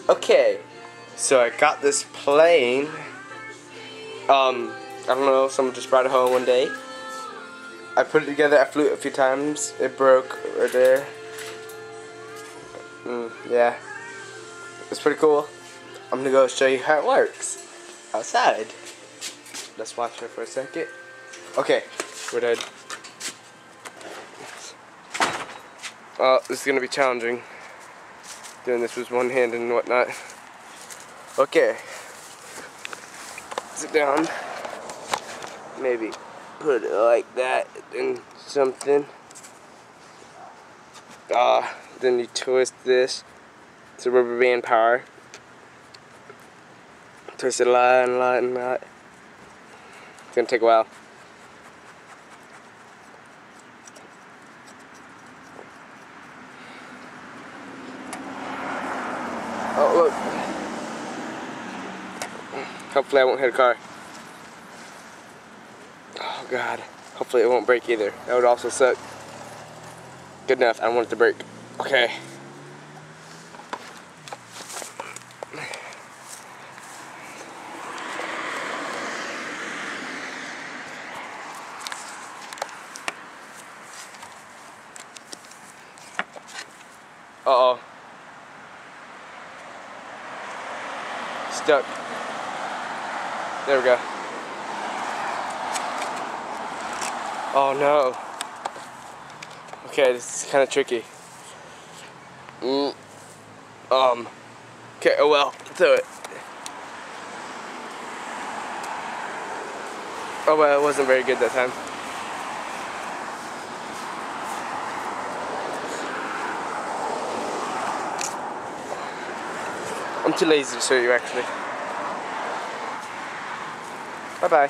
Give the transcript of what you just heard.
Okay, so I got this plane. I don't know, someone just brought it home one day. I put it together, I flew it a few times. It broke right there. Yeah, it's pretty cool. I'm gonna go show you how it works outside. Let's watch it for a second. Okay, we're dead. This is gonna be challenging. Doing this with one hand and whatnot. Okay. Sit down. Maybe put it like that and something. Then you twist this. It's a rubber band power. Twist it a lot and a lot and a lot. It's gonna take a while. Oh, look. Hopefully I won't hit a car. Oh God. Hopefully it won't break either. That would also suck. Good enough. I don't want it to break. Okay. Uh-oh. Stuck. There we go. Oh no. Okay, this is kind of tricky. Okay, oh well, throw it. Oh well, it wasn't very good that time. I'm too lazy to show you actually. Bye-bye.